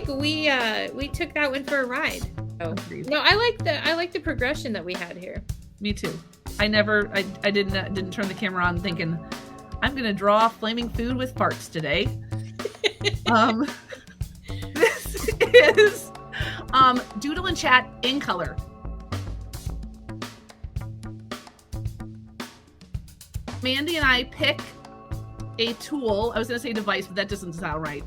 like we took that one for a ride. Oh. No, I like the progression that we had here. Me too. I didn't turn the camera on thinking I'm gonna draw flaming food with farts today. This is Doodle and Chat in color. Mandi and I pick a tool. I was gonna say device, but that doesn't sound right.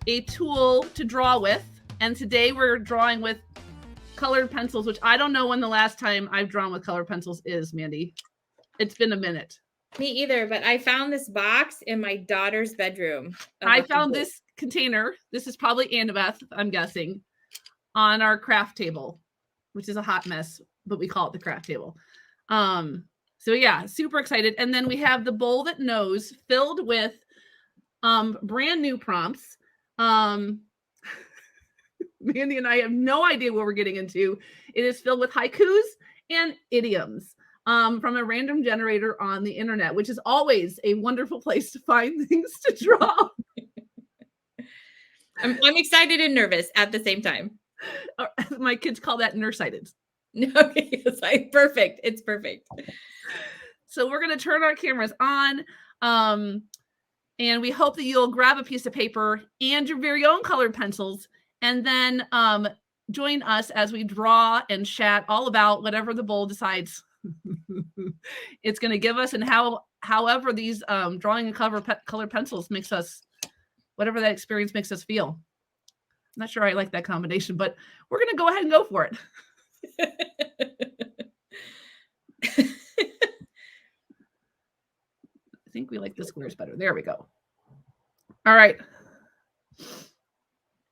A tool to draw with, and today we're drawing with colored pencils, which I don't know when the last time I've drawn with colored pencils is, Mandi. It's been a minute. Me either, but I found this box in my daughter's bedroom. I found this container. This is probably Annabeth, I'm guessing, on our craft table, which is a hot mess, but we call it the craft table. So yeah, super excited. And then we have the bowl that knows, filled with brand new prompts. Mandi and I have no idea what we're getting into. It is filled with haikus and idioms from a random generator on the internet, which is always a wonderful place to find things to draw. I'm excited and nervous at the same time. My kids call that nearsighted. Okay, perfect. It's perfect. So we're going to turn our cameras on. And we hope that you'll grab a piece of paper and your very own colored pencils, and then join us as we draw and chat all about whatever the bowl decides it's going to give us, and however these drawing and colored pencils makes us, whatever that experience makes us feel. I'm not sure I like that combination, but we're going to go ahead and go for it. I think we like the squares better. There we go. All right.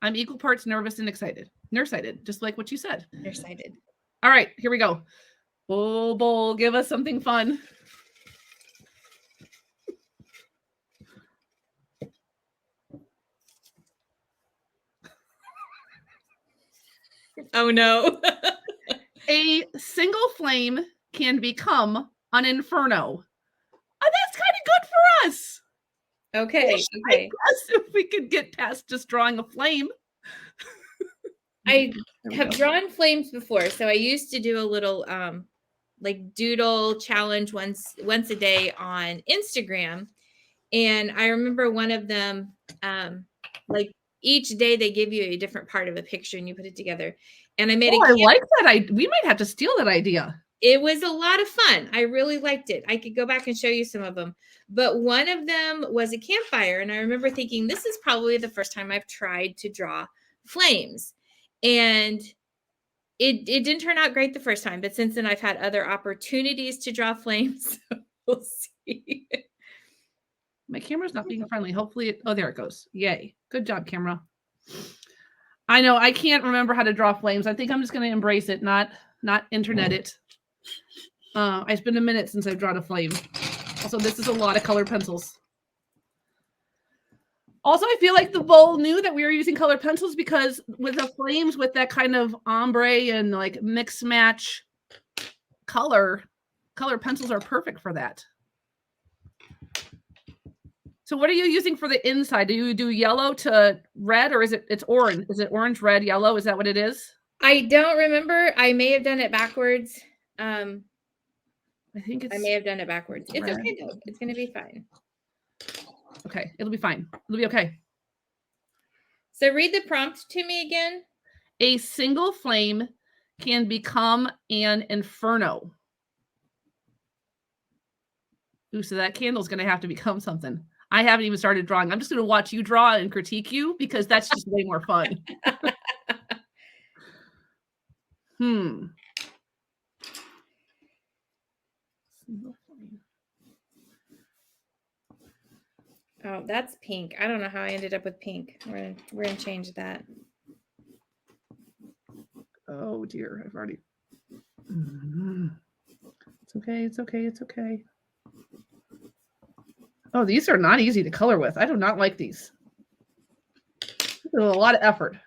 I'm equal parts nervous and excited. Nearsighted, just like what you said. Nearsighted. All right, here we go. Bowl, give us something fun. Oh no. A single flame can become an inferno. Oh, that's kind of good for us. Okay. I guess if we could get past just drawing a flame. I have drawn flames before, so I used to do a little like doodle challenge once a day on Instagram, and I remember one of them like each day they give you a different part of a picture and you put it together. And I made I like that. We might have to steal that idea. It was a lot of fun. I really liked it. I could go back and show you some of them. But one of them was a campfire. And I remember thinking, this is probably the first time I've tried to draw flames. And it didn't turn out great the first time. But since then, I've had other opportunities to draw flames. So we'll see. My camera's not being friendly. Hopefully, oh, there it goes. Yay. Good job, camera. I know I can't remember how to draw flames. I think I'm just going to embrace it, not internet it. It's been a minute since I've drawn a flame. Also, this is a lot of colored pencils. Also, I feel like the bowl knew that we were using colored pencils because with the flames, with that kind of ombre and like mix match colored pencils are perfect for that. So what are you using for the inside? Do you do yellow to red, or it's orange? Is it orange, red, yellow? Is that what it is? I don't remember. I may have done it backwards. I may have done it backwards. It's okay though. It's going to be fine. Okay. It'll be fine. It'll be okay. So read the prompt to me again. A single flame can become an inferno. Ooh, so that candle's going to have to become something. I haven't even started drawing. I'm just going to watch you draw and critique you because that's just way more fun. Oh, that's pink. I don't know how I ended up with pink. We're gonna change that. Oh dear, I've already. It's okay. It's okay. It's okay. Oh, these are not easy to color with. I do not like these. There's a lot of effort.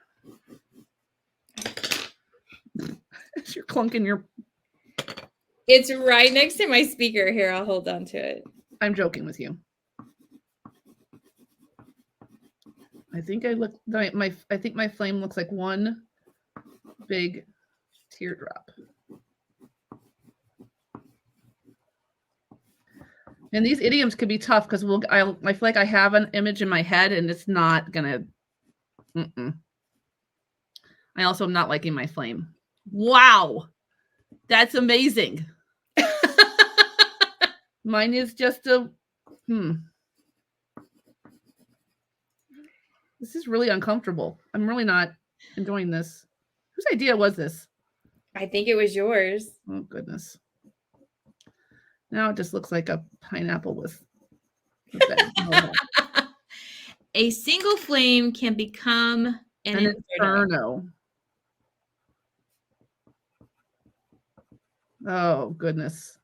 You're clunking your. It's right next to my speaker. Here, I'll hold on to it. I'm joking with you. I think I think my flame looks like one big teardrop. And these idioms could be tough because I feel like I have an image in my head and it's not gonna. I also am not liking my flame. Wow, that's amazing. Mine is just a. This is really uncomfortable. I'm really not enjoying this. Whose idea was this? I think it was yours. Oh, goodness. Now it just looks like a pineapple with a single flame can become an inferno. Oh, goodness.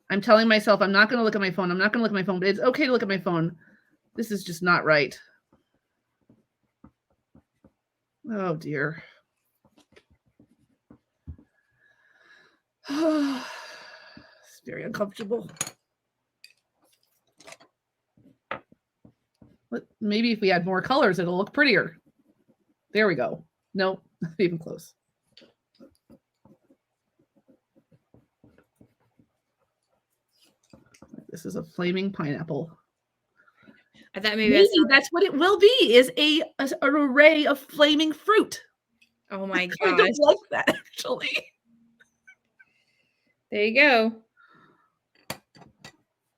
I'm telling myself I'm not going to look at my phone. I'm not going to look at my phone, but it's okay to look at my phone. This is just not right. Oh, dear. It's very uncomfortable. But maybe if we add more colors, it'll look prettier. There we go. Nope, not even close. This is a flaming pineapple. I thought maybe that's what it will be, is an array of flaming fruit. Oh my gosh. I don't like that, actually. There you go.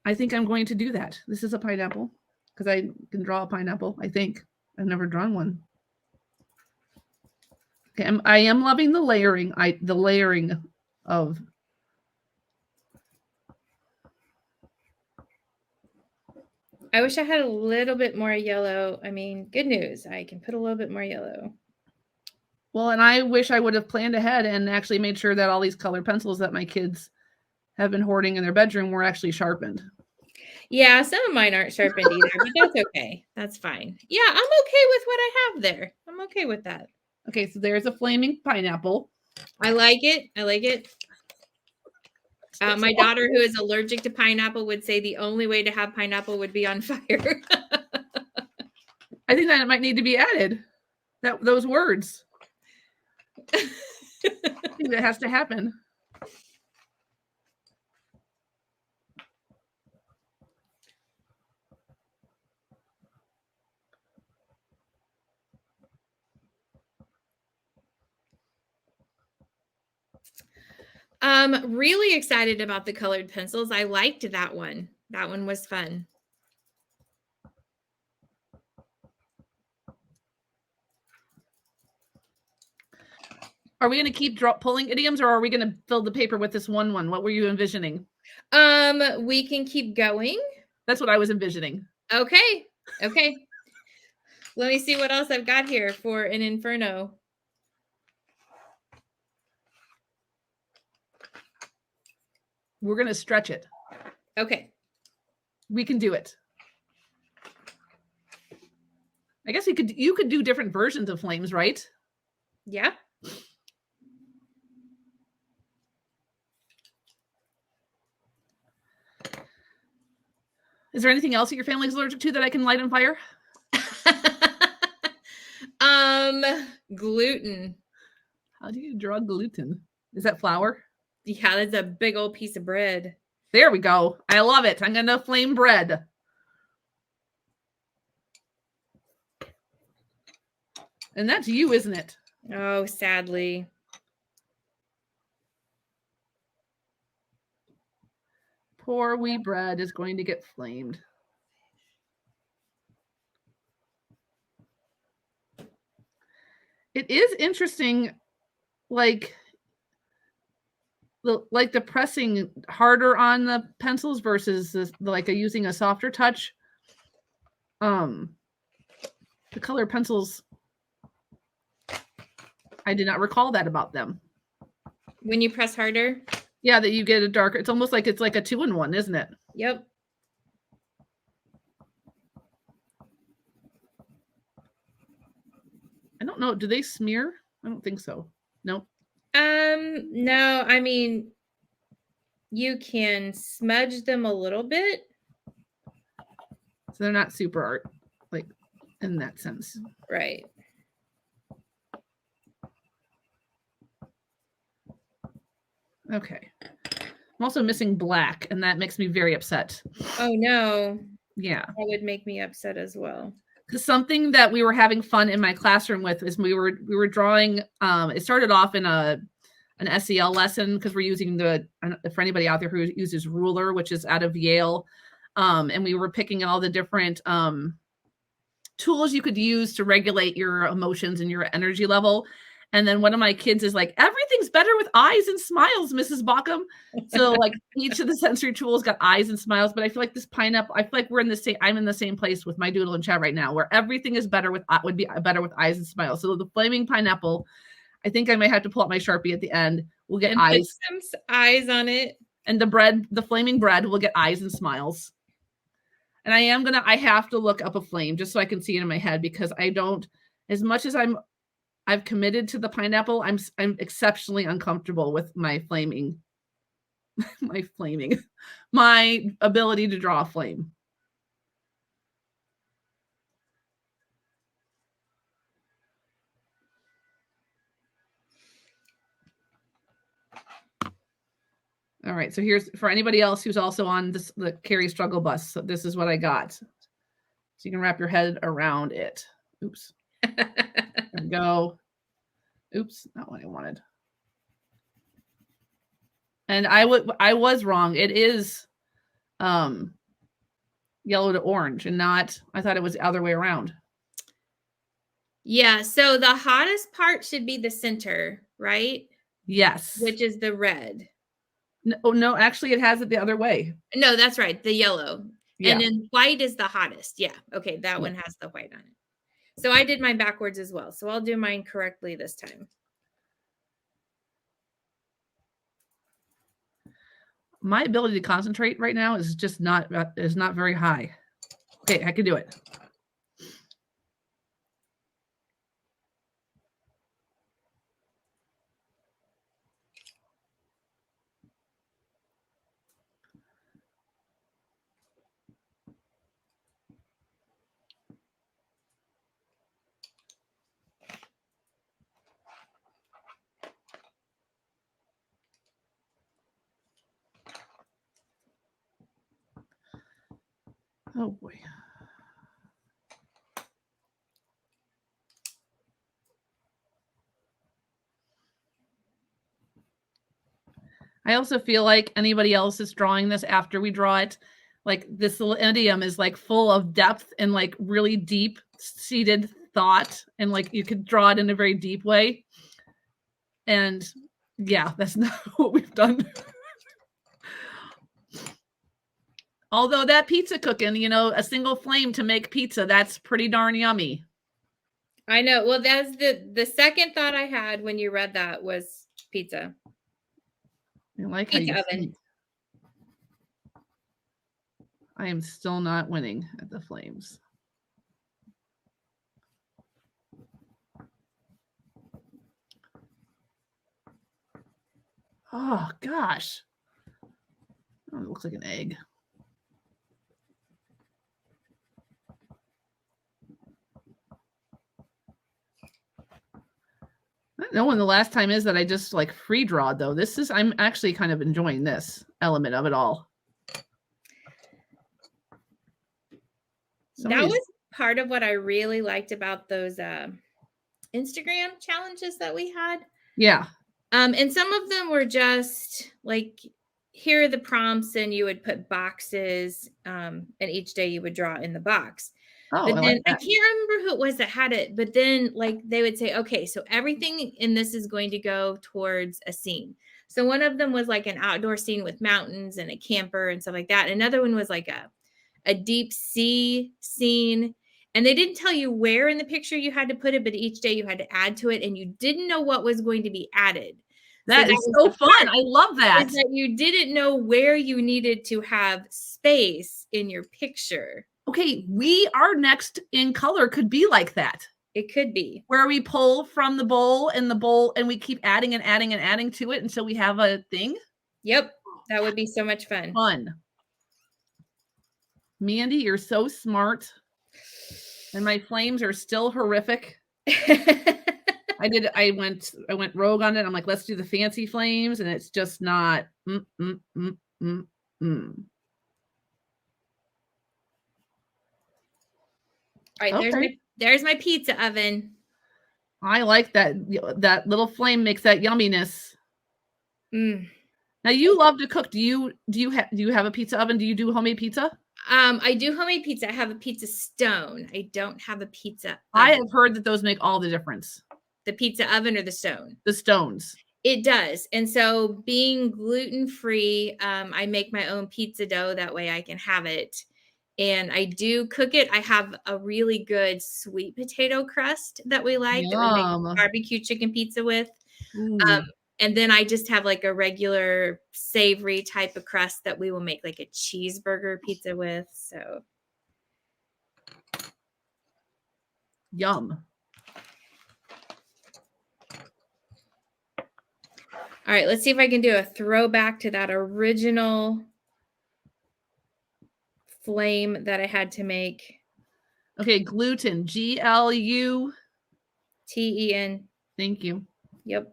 I think I'm going to do that. This is a pineapple because I can draw a pineapple, I think. I've never drawn one. Okay, I am loving the layering. The layering of. I wish I had a little bit more yellow. I mean, good news. I can put a little bit more yellow. Well, and I wish I would have planned ahead and actually made sure that all these colored pencils that my kids have been hoarding in their bedroom were actually sharpened. Yeah, some of mine aren't sharpened either, but that's okay. That's fine. Yeah, I'm okay with what I have there. I'm okay with that. Okay, so there's a flaming pineapple. I like it. I like it. My daughter, who is allergic to pineapple, would say the only way to have pineapple would be on fire. I think that it might need to be added. Those words. I think that has to happen. Really excited about the colored pencils. I liked that one. That one was fun. Are we going to keep pulling idioms, or are we going to fill the paper with this one? What were you envisioning? We can keep going. That's what I was envisioning. Okay. Okay. Let me see what else I've got here for an inferno. We're going to stretch it. Okay. We can do it. I guess you could do different versions of flames, right? Yeah. Is there anything else that your family's allergic to that I can light on fire? Gluten. How do you draw gluten? Is that flour? Yeah, that's a big old piece of bread. There we go. I love it. I'm going to flame bread. And that's you, isn't it? Oh, sadly. Poor wee bread is going to get flamed. It is interesting, like the pressing harder on the pencils versus using a softer touch. The color pencils, I did not recall that about them. When you press harder? Yeah, that you get a darker. It's almost like it's like a 2-in-1, isn't it? Yep. I don't know. Do they smear? I don't think so. No. No, I mean, you can smudge them a little bit. So they're not super in that sense. Right. Okay. I'm also missing black, and that makes me very upset. Oh no. Yeah. That would make me upset as well. Because something that we were having fun in my classroom with is we were drawing. It started off in an SEL lesson because we're using for anybody out there who uses Ruler, which is out of Yale, and we were picking all the different tools you could use to regulate your emotions and your energy level. And then one of my kids is like, everything's better with eyes and smiles, Mrs. Baughcum. So like each of the sensory tools got eyes and smiles, but I feel like this pineapple, I feel like I'm in the same place with my Doodle and Chat right now, where everything is better would be better with eyes and smiles. So the flaming pineapple, I think I might have to pull out my Sharpie at the end. We'll get eyes. Put some eyes on it. And the flaming bread will get eyes and smiles. And I have to look up a flame just so I can see it in my head, because as much as I've committed to the pineapple, I'm exceptionally uncomfortable with my my ability to draw a flame. All right, so here's for anybody else who's also on the Carrie struggle bus. So this is what I got. So you can wrap your head around it. Oops. There we go. Oops, not what I wanted. And I was wrong. It is yellow to orange and not, I thought it was the other way around. Yeah, so the hottest part should be the center, right? Yes. Which is the red. No, actually it has it the other way. No, that's right, the yellow. Yeah. And then white is the hottest. Yeah, okay, that one has the white on it. So I did mine backwards as well. So I'll do mine correctly this time. My ability to concentrate right now is just not very high. Okay, I can do it. Oh boy. I also feel like anybody else is drawing this after we draw it, like this little idiom is like full of depth and like really deep seated thought, and like you could draw it in a very deep way. And yeah, that's not what we've done. Although that pizza cooking, a single flame to make pizza, that's pretty darn yummy. I know. Well, that's the second thought I had when you read that was pizza. I like pizza how you oven. Think. I am still not winning at the flames. Oh gosh. Oh, it looks like an egg. I don't know when the last time is that I just like free draw though. I'm actually kind of enjoying this element of it all. That was part of what I really liked about those Instagram challenges that we had. Yeah. And some of them were just like, here are the prompts, and you would put boxes, and each day you would draw in the box. Oh, but then I can't remember who it was that had it, but then like they would say, okay, so everything in this is going to go towards a scene. So one of them was like an outdoor scene with mountains and a camper and stuff like that. Another one was like a deep sea scene. And they didn't tell you where in the picture you had to put it, but each day you had to add to it, and you didn't know what was going to be added. That is so fun. I love that. That you didn't know where you needed to have space in your picture. Okay, our next in color could be like that. It could be. Where we pull from the bowl and we keep adding and adding and adding to it until we have a thing. Yep. That would be so much fun. Mandi, you're so smart. And my flames are still horrific. I went rogue on it. I'm like, let's do the fancy flames, and it's just not. All right, okay. there's my pizza oven. I like that. That little flame makes that yumminess. Now you love to cook. Do you have a pizza oven? Do you do homemade pizza? I do homemade pizza. I have a pizza stone. I don't have a pizza oven. I have heard that those make all the difference. The pizza oven or the stone? The stones. It does. And so being gluten-free, I make my own pizza dough. That way I can have it. And I do cook it. I have a really good sweet potato crust that we like, that we make barbecue chicken pizza with. And then I just have like a regular savory type of crust that we will make like a cheeseburger pizza with. So. Yum. All right, let's see if I can do a throwback to that original flame that I had to make. Okay, gluten. GLUTEN. Thank you. Yep.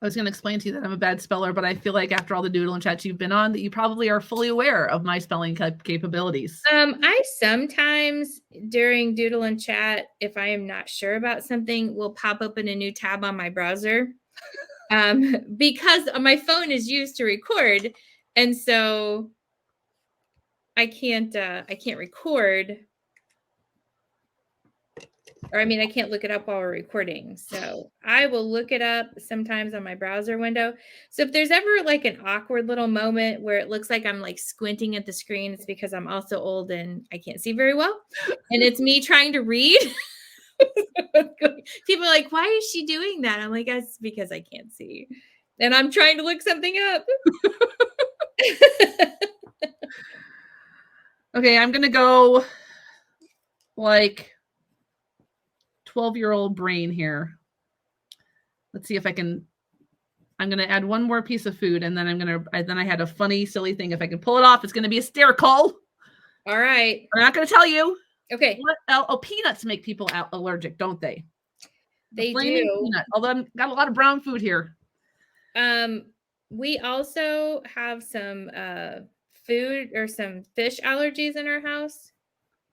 I was going to explain to you that I'm a bad speller, but I feel like after all the Doodle and Chats you've been on, that you probably are fully aware of my spelling capabilities. I sometimes during Doodle and Chat, if I am not sure about something, will pop open a new tab on my browser because my phone is used to record, and so I can't record. Or I mean, I can't look it up while we're recording. So I will look it up sometimes on my browser window. So if there's ever like an awkward little moment where it looks like I'm like squinting at the screen, it's because I'm also old and I can't see very well. And it's me trying to read. People are like, why is she doing that? I'm like, that's because I can't see. And I'm trying to look something up. Okay, I'm going to go like 12-year-old brain here. Let's see if I can. I'm going to add one more piece of food, and then then I had a funny, silly thing. If I can pull it off, it's going to be hysterical. All right. I'm not going to tell you. Okay. Peanuts make people allergic, don't they? They do. Peanut. Although I've got a lot of brown food here. We also have some food or some fish allergies in our house.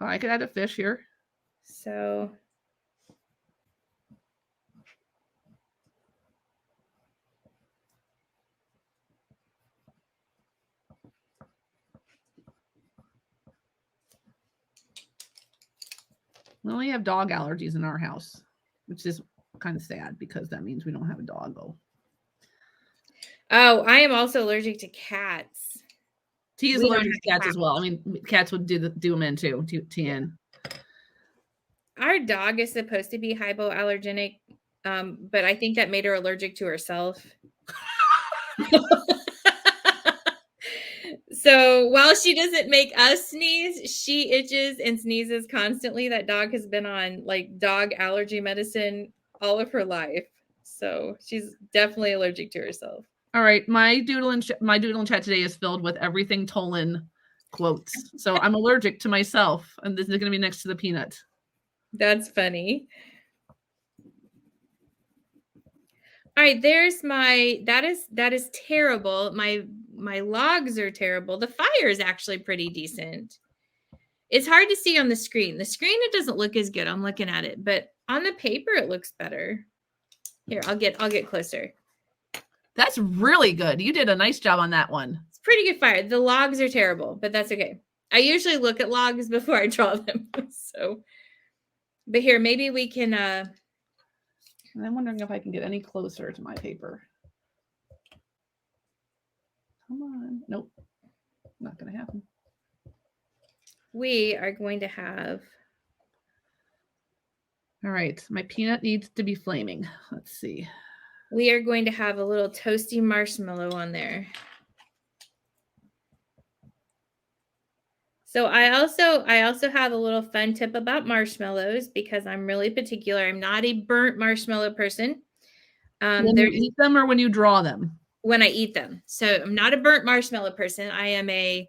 Oh, I could add a fish here. So we only have dog allergies in our house, which is kind of sad because that means we don't have a doggo. Oh, I am also allergic to cats. T is allergic to cats as well. I mean, cats would do them in too. TN. Our dog is supposed to be hypoallergenic, but I think that made her allergic to herself. So while she doesn't make us sneeze, she itches and sneezes constantly. That dog has been on like dog allergy medicine all of her life. So she's definitely allergic to herself. All right. My Doodle and Chat today is filled with everything Tolen quotes. So I'm allergic to myself, and this is going to be next to the peanut. That's funny. All right, there's my, that is terrible. My logs are terrible. The fire is actually pretty decent. It's hard to see on the screen. The screen, it doesn't look as good. I'm looking at it, but on the paper, it looks better. Here, I'll get closer. That's really good. You did a nice job on that one. It's pretty good fire. The logs are terrible, but that's okay. I usually look at logs before I draw them. So, but here, maybe we can, and I'm wondering if I can get any closer to my paper. Come on. Nope. Not going to happen. We are going to have. All right. My peanut needs to be flaming. Let's see. We are going to have a little toasty marshmallow on there. So I also have a little fun tip about marshmallows because I'm really particular. I'm not a burnt marshmallow person. When you eat them or when you draw them? When I eat them. So I'm not a burnt marshmallow person. I am a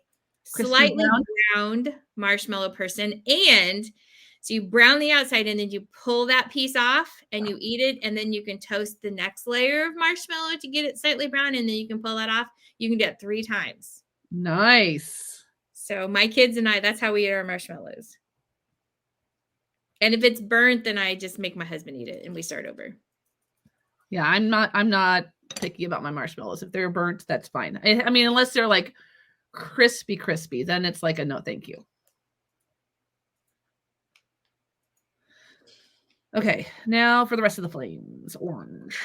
Crispy slightly browned marshmallow person. And so you brown the outside and then you pull that piece off and you eat it. And then you can toast the next layer of marshmallow to get it slightly brown. And then you can pull that off. You can do it 3 times. Nice. So my kids and I, that's how we eat our marshmallows. And if it's burnt, then I just make my husband eat it and we start over. Yeah, I'm not picky about my marshmallows. If they're burnt, that's fine. I mean, unless they're like crispy, then it's like a no, thank you. Okay, now for the rest of the flames. Orange.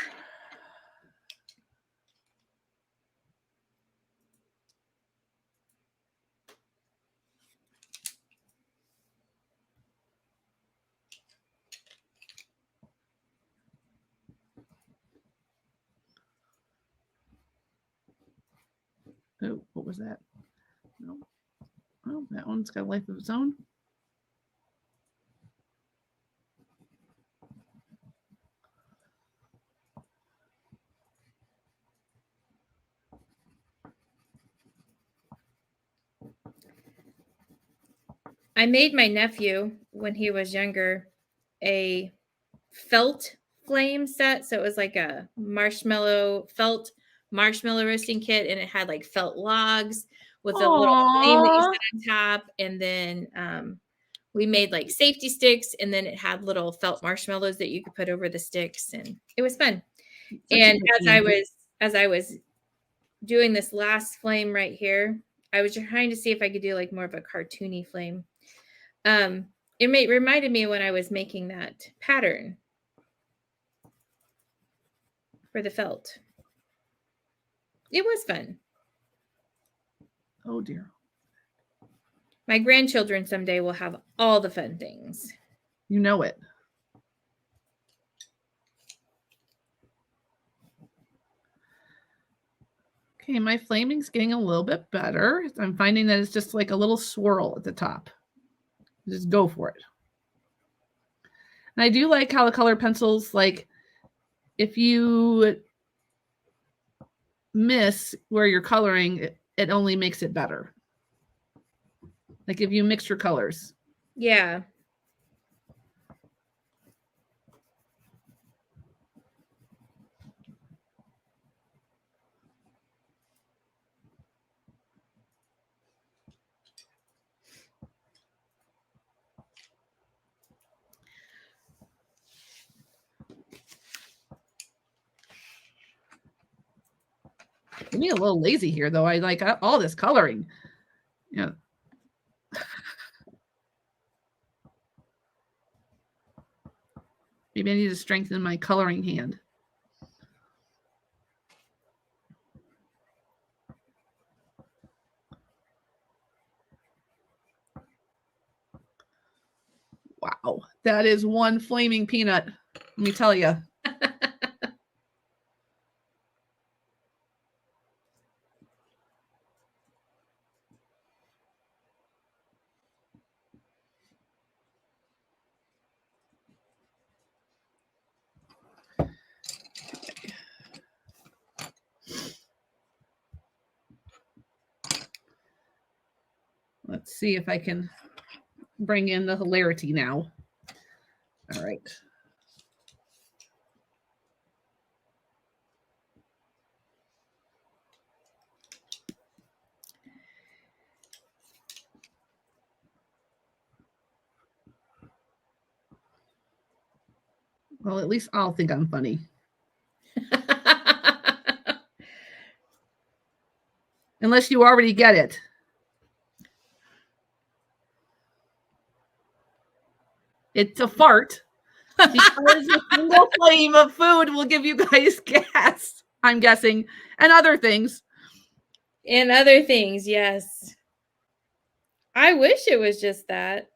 Oh, what was that? No. Oh, that one's got a life of its own. I made my nephew, when he was younger, a felt flame set. So it was like a felt marshmallow roasting kit, and it had like felt logs with a little flame that you set on top. And then we made like safety sticks, and then it had little felt marshmallows that you could put over the sticks, and it was fun. And as I was doing this last flame right here, I was trying to see if I could do like more of a cartoony flame. It reminded me when I was making that pattern for the felt. It was fun. Oh dear. My grandchildren someday will have all the fun things. You know it. Okay, my flaming's getting a little bit better. I'm finding that it's just like a little swirl at the top. Just go for it. And I do like how the color pencils, like if you miss where you're coloring, it only makes it better. Like if you mix your colors. Yeah. I'm being a little lazy here, though. I like all this coloring. Yeah. Maybe I need to strengthen my coloring hand. Wow, that is one flaming peanut. Let me tell you. Let's see if I can bring in the hilarity now. All right. Well, at least I'll think I'm funny. Unless you already get it. It's a fart. Because a single flame of food will give you guys gas, I'm guessing, and other things. And other things, yes. I wish it was just that.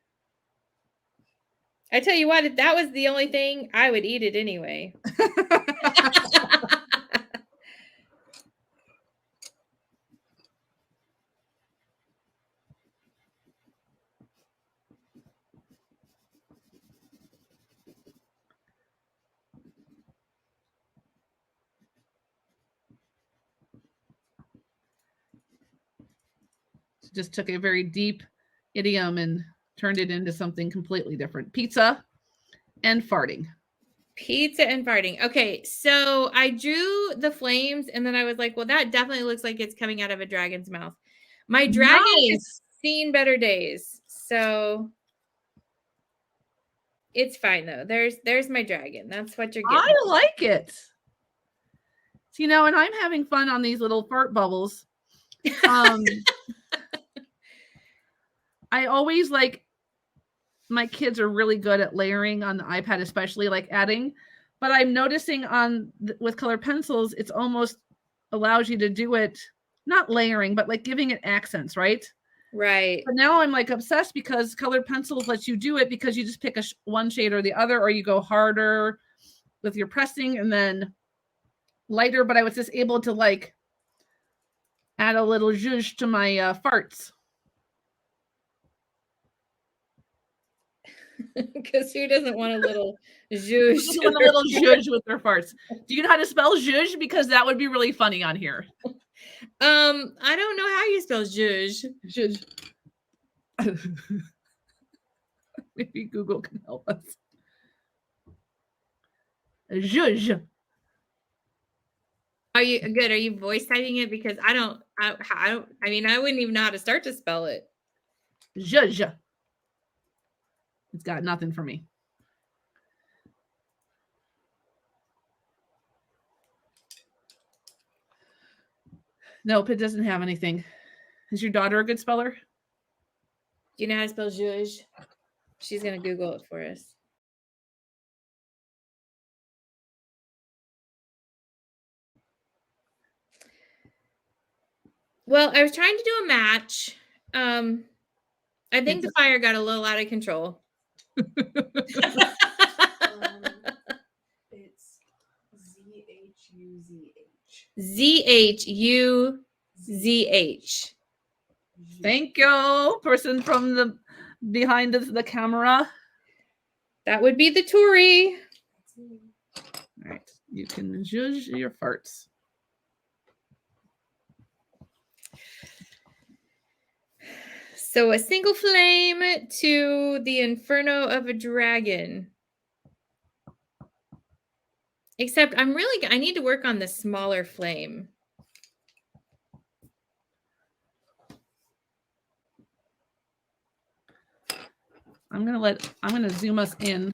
I tell you what, if that was the only thing, I would eat it anyway. just took a very deep idiom and turned it into something completely different. Pizza and farting. Pizza and farting. Okay, so I drew the flames and then I was like, well, that definitely looks like it's coming out of a dragon's mouth. My dragon has seen better days. So it's fine though. There's my dragon. That's what you're getting. I like it. So, you know, and I'm having fun on these little fart bubbles. I always like, my kids are really good at layering on the iPad, especially like adding, but I'm noticing with colored pencils, it's almost allows you to do it, not layering, but like giving it accents, right? Right. But now I'm like obsessed because colored pencils lets you do it because you just pick one shade or the other, or you go harder with your pressing and then lighter. But I was just able to like add a little zhuzh to my farts. Because who doesn't want a little zhuzh? Who want a little zhuzh with their farts? Do you know how to spell zhuzh? Because that would be really funny on here. I don't know how you spell zhuzh. Zhuzh. Maybe Google can help us. Zhuzh. Are you good? Are you voice typing it? Because I don't. I mean, I wouldn't even know how to start to spell it. Zhuzh. It's got nothing for me. Nope, it doesn't have anything. Is your daughter a good speller? Do you know how to spell zhuzh? She's going to Google it for us. Well, I was trying to do a match. I think the fire got a little out of control. It's Z-H-U-Z-H. Z-H-U-Z-H. Thank you, person from the behind the camera. That would be the Tory. All right, you can zhuzh your farts. So a single flame to the inferno of a dragon. Except I need to work on the smaller flame. I'm going to zoom us in.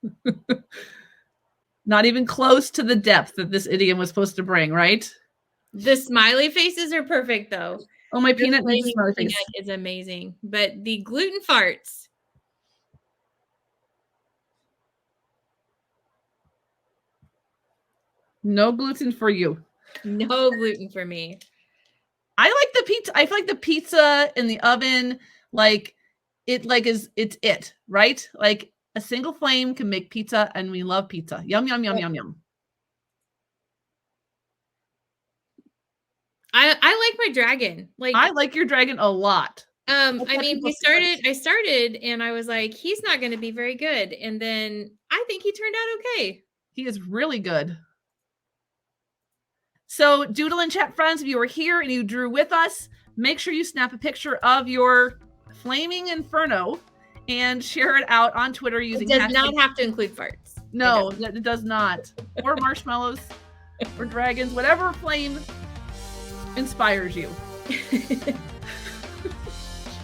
Not even close to the depth that this idiom was supposed to bring, right? The smiley faces are perfect though. Oh, my peanut needs a smiley face. Is amazing. But the gluten farts. No gluten for you. No gluten for me. I like the pizza. I feel like the pizza in the oven, like it's it, right? Like a single flame can make pizza, and we love pizza. Yum, yum, yum, yum, yum. I like my dragon. Like I like your dragon a lot. I mean, I started and I was like, he's not going to be very good. And then I think he turned out okay. He is really good. So Doodle and Chat friends, if you were here and you drew with us, make sure you snap a picture of your flaming inferno and share it out on Twitter using It does not have to include farts. No, it does not. Or marshmallows or dragons, whatever flame inspires you.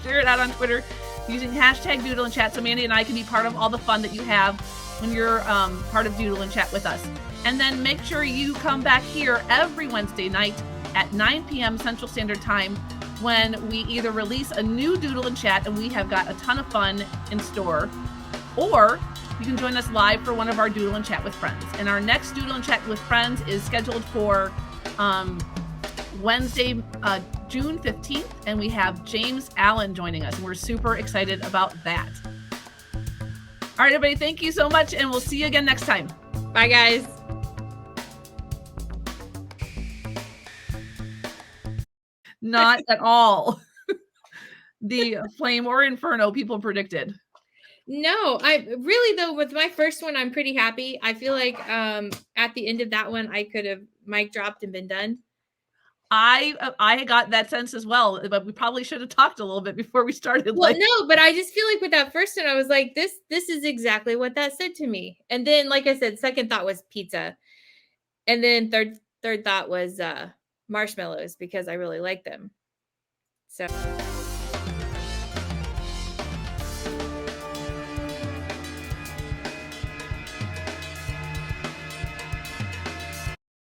Share it out on Twitter using hashtag Doodle and Chat so Mandi and I can be part of all the fun that you have when you're part of Doodle and Chat with us. And then make sure you come back here every Wednesday night at 9 p.m. Central Standard Time when we either release a new Doodle and Chat and we have got a ton of fun in store, or you can join us live for one of our Doodle and Chat with Friends. And our next Doodle and Chat with Friends is scheduled for Wednesday, June 15th, and we have James Allen joining us, and we're super excited about that. All right, everybody, thank you so much, and we'll see you again next time. Bye, guys. Not at all the flame or inferno people predicted. No, I really, though, with my first one, I'm pretty happy. I feel like at the end of that one, I could have mic dropped and been done. I got that sense as well, but we probably should have talked a little bit before we started. Well, no, but I just feel like with that first one, I was like, this is exactly what that said to me. And then, like I said, second thought was pizza. And then third thought was marshmallows because I really like them. So